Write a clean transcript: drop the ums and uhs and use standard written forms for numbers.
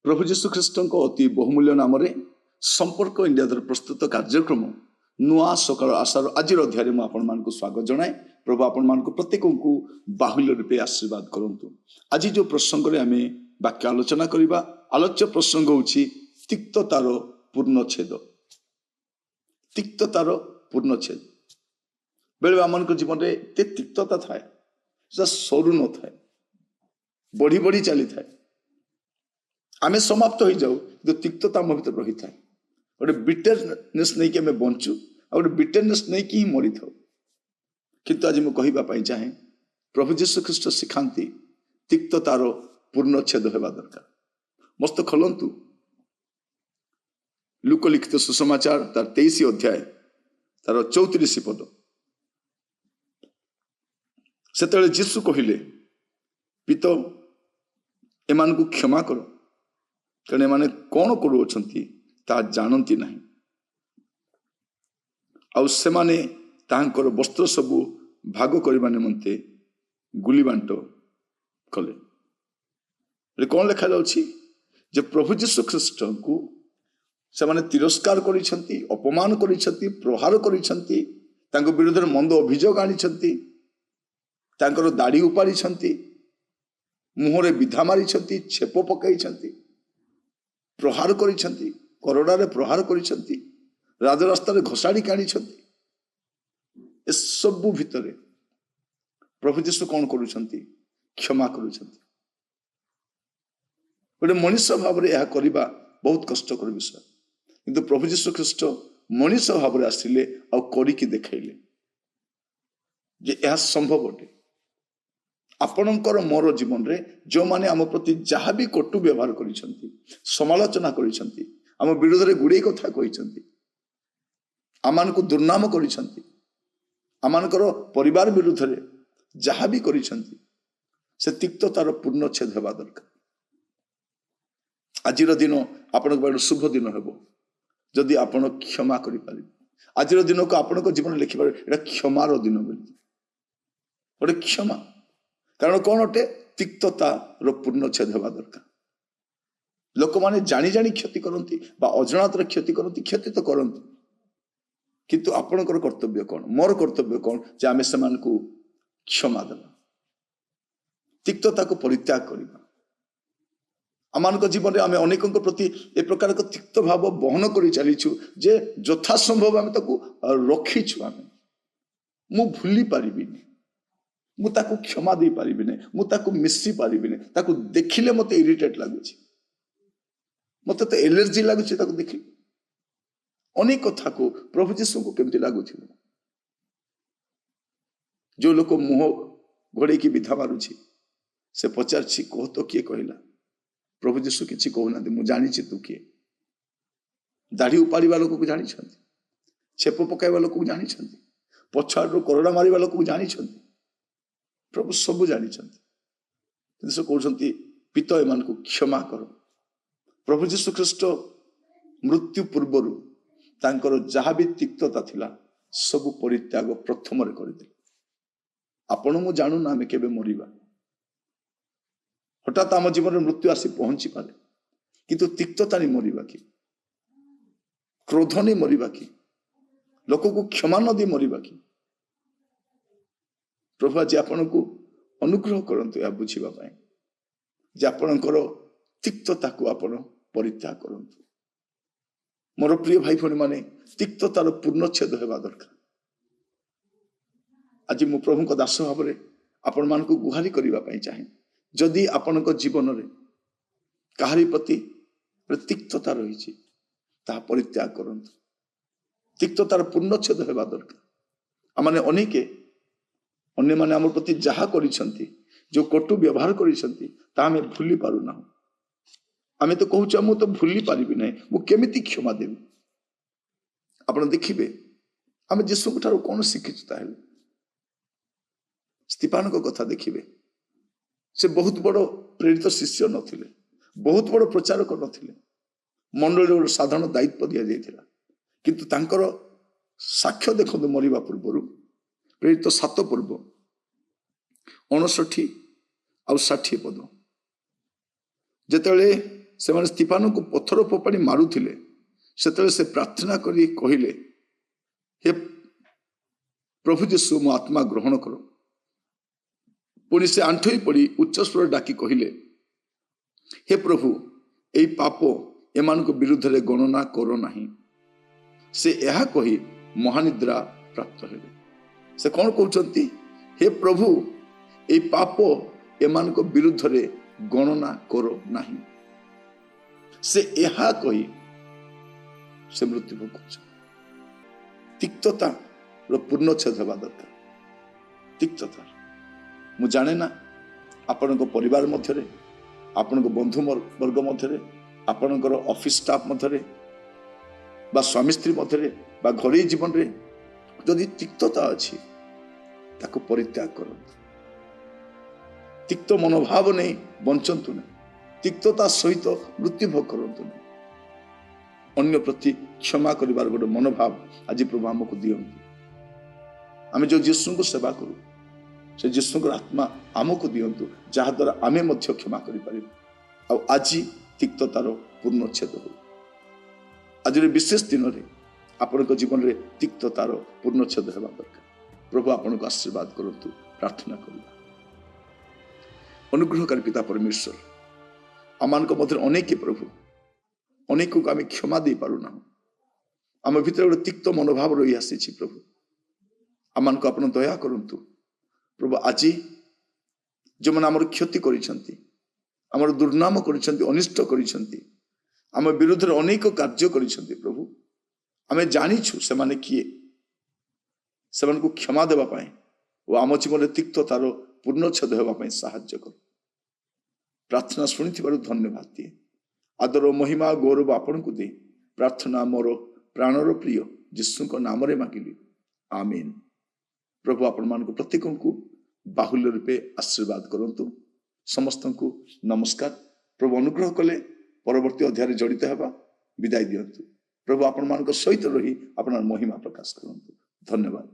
प्रभु जीशु ख्रीष्ट अति बहुमूल्य नाम संपर्क इंडिया द्वारा प्रस्तुत कार्यक्रम नुआ सकाल आशार आज अध्याय में आपण मान स्वागत जनाए। प्रभु आपण मान प्रत्येक को बाहुल्य रूपे आशीर्वाद करंतु। आज जो प्रसंग में आम वाक्य आलोचना करवा, आलोच्य प्रसंग होछि तिक्ततार पूर्णछेद। तिक्ततार पूर्णछेद बेले आम जीवन में एत तिक्तता थाए, सरू न थाए, बढ़ी बढ़ी चली थाए, आमे समाप्त हो जाऊ, जो तिक्तता आम भीतर रही था। गोटे बिटरनेस नहीं कि आम बंचु, आ गोटे बिटरनेस नहीं कि मरी था। किंतु आज मुझे कहवाई चाहे प्रभु जीशु ख्रीष्ट शिखाती तिक्ततार पूर्णछेद होगा दरकार। मस्त खोलंतु लूक लिखित सुसमाचार तार 23 अध्याय तार 34 पद। से जीशु कहले, पिता एमान को क्षमा करो, कारण एमाने कौन करुछंती ता जानती नहीं। आउ सेमाने तांकर वस्त्र सबू भाग करबा निमंते गुली बांट कले। कौन लिखा जाउछि जे प्रभु जीशु ख्रीष्ट को सेमाने तिरस्कार करिसंती, अपमान करिसंती, प्रहार करिसंती, तांको विरुद्ध में मंद अभियोग आनिसंती, तांकर दाढ़ी उपाड़िसंती, मुहरे विधा मारिसंती, छेप पकाइसंती, प्रहार करिसंती, करड़ारे प्रहार करिसंती, राजरास्ता घोषाड़ी काढ़िसंती। ए सबु भितरे प्रभु जीशु कौन करुछंती? क्षमा करुछंती। गोटे मनुष्य भाव में यह करबा बहुत कष्टकर विषय, किंतु प्रभु जीशु ख्रीष्ट मनुष्य भाव में आसिले आ करिकी देखाइले जे यह संभव अटे। आपणकर मोर जीवन रे जो माने आम प्रति जहाँ भी कटु व्यवहार करिसंती, समालोचना करिसंती, आम विरोध में गुड़े कथा कहिसंती, आमान को दुर्नाम करिसंती, आमानकर परिवार विरुद्ध में जहाँ भी करिसंती, से तिक्ततार पूर्णछेद होगा दरकार। आज दिन आपण शुभ दिन हेबो जदि आपण क्षमा करि पारिबे। आज दिन को आपण जीवन लिखिबार एटा क्षमार दिन बोली, गोटे क्षमा। कारण कौन अटे? तिक्ततार पूर्णछेद होगा दरकार। लोक माने जानी जानी क्षति करती बा अजनातर क्षति करती, क्षति तो करती, किंतु आपणकर कर्तव्य कौन? मोर कर्तव्य कौन? जे आमे समान को क्षमा देवा, तिक्तता को परित्याग करवा। आमान जीवन में आम अनेक प्रति ए प्रकार तिक्त भाव बहन कर चलीछु जे यथा संभव आम ताकू रखीछु। आम मु भूली पारिबिनी, मु ताकू क्षमा दे पारिबिनी, मु ताकू मिसी पारिबिनी, ताकू देखिले मते इरिटेट लागुछि, मते तो एलर्जी लागुछि ताकू देखि। अनेक कथा को प्रभु जीशु को केमती लागुछि। जो लोक मुह घोड़े की विधा मारुछि से पचारछि, कह तो किए कहला? प्रभु जीशु किछि कहना, मु जानिछि तू किए। दाढ़ी उपाड़िबा लोक को जानिछंती, छेप पकाइबा लोक को जानिछंती, पछाड़ू करड़ा मारिबा लोक को जानिछंती, प्रभु सबू जानिछंती। से कहउछंती पिता एमान को क्षमा करो। प्रभु जीशु ख्रीष्ट मृत्यु पूर्वर तांकर जहाँ भी तिक्तता थिला सबू परित्याग प्रथम रे करदे। आपण मु जानू ना आमे केबे मरिबा, हठात आम जीवन में मृत्यु आसी पहुंची पारे, किंतु तिक्तता नहीं मरिबा कि, क्रोध नहीं मरिबा कि, लोक को क्षमा न दी मरिबा कि। प्रभु आज आपण को अनुग्रह करंतु या बुझीबा पाए जे आपणकर तिक्तता को आपण परित्याग करंतु। मोर प्रिय भाई भणी माने तिक्ततार पूर्णछेद होगा दरकार। आज मु प्रभु को दास भाव में आपण मानकु गुहारी करिबा पई चाहे जदि आपणक जीवन रे काहारी प्रति तिक्तता रही ताहा परित्याग करंतु। तिक्ततार पूर्णच्छेद हेबा दरकार। आमने अनेके अन्य माने आम प्रति जहा करिसंती जो कटु व्यवहार करिसंती ता हमें भूली पारु ना। आमे तो कहूछ मु तो भूली पारिबि नै मु केमिति क्षमा देबी। आपण देखिबे आमे जीसु ठारो कोन शिखिछु ताहेले स्तिफान को कथा देखिबे से बहुत बड़ प्रेरित शिष्य नथिले बहुत बड़ प्रचारक नथिले मंडल साधारण दायित्व दिया जाइथिला किंतु तांकर साक्ष्य देखो मरिबा पूर्व प्रेरित 7 पूर्व 59 और 60 पद जेतेले से माने स्तिफान को पत्थर फोपाड़ी मारुथिले सेतेले से प्रार्थना करी कहिले हे प्रभु जीशु मो आत्मा ग्रहण करो। पुणी से आंठई पड़ी उच्च स्वर डाकी कहिले हे प्रभु एई पाप एमान विरुद्ध रे गणना करो नाही। से यह कही महानिद्रा प्राप्त हेले। से कौन कहते हे प्रभु ए पाप एमान विरुद्ध रे गणना करो नाही। से यह कही से मृत्यु भोग कर। तिक्तता पूर्णच्छेद होगा दरकार। तिक्तता मु जाने ना आपण परिवार मध्य आपण बंधु वर्ग मध्य आपणकर ऑफिस स्टाफ मध्य बा स्वामी स्त्री मध्य बा घरे जीवन रे जदि तिक्तता अच्छी ताको परित्याग करंतु। तिक्त मनोभाव नहीं बंचंतु नहीं। तिक्तता सहित मृत्यु भोग करंतु नहीं। अन्य प्रति क्षमा करिवार गोटे मनोभाव आज प्रभु आमको दियंतु। आमे जो यीशु को सेवा करू से यीशु आत्मा आमको दियंतु जहा द्वारा आमे मध्य क्षमा करि पारिबु। आ आज तिक्ततार पूर्णच्छेद हो। आज विशेष दिन रे आपन जीवन रे तिक्ततार पूर्णच्छेद हेबा दरकार। प्रभु आपन को आशीर्वाद करंतु। प्रार्थना करू। अनुग्रहकारी पिता परमेश्वर आमान को मध्य अनेक प्रभु अनेक को आम क्षमा दे पारु ना। आम भीतर गोटे तिक्त मनोभाव रही आसी प्रभु आमान को आपन दया करंतु। प्रभु आज जो मैंने आमर क्षति करिसंती आमर दुर्नाम करिसंती अनिष्ट करिसंती आम विरुद्ध अनेक कार्य करिसंती प्रभु आमे जानिछु से माने किए से को क्षमा देवा पाए और आम जीवन तिक्ततार पूर्णच्छेद होगा पाए साहाय्य कर। प्रार्थना शुणी धन्यवाद दिए। आदर महिमा गौरव आपण को दे प्रार्थना मोर प्राणर प्रिय यीशु को नाम रे मागिली आमीन। प्रभु आपण मान प्रत्येक को बाहुल्य रूपे आशीर्वाद करंतु। समस्त को नमस्कार। प्रभु अनुग्रह कले परवर्ती अध्याय जड़ित हेबा विदाय दियंतु। प्रभु आपण मान सहित रही अपना महिमा प्रकाश करंतु। धन्यवाद।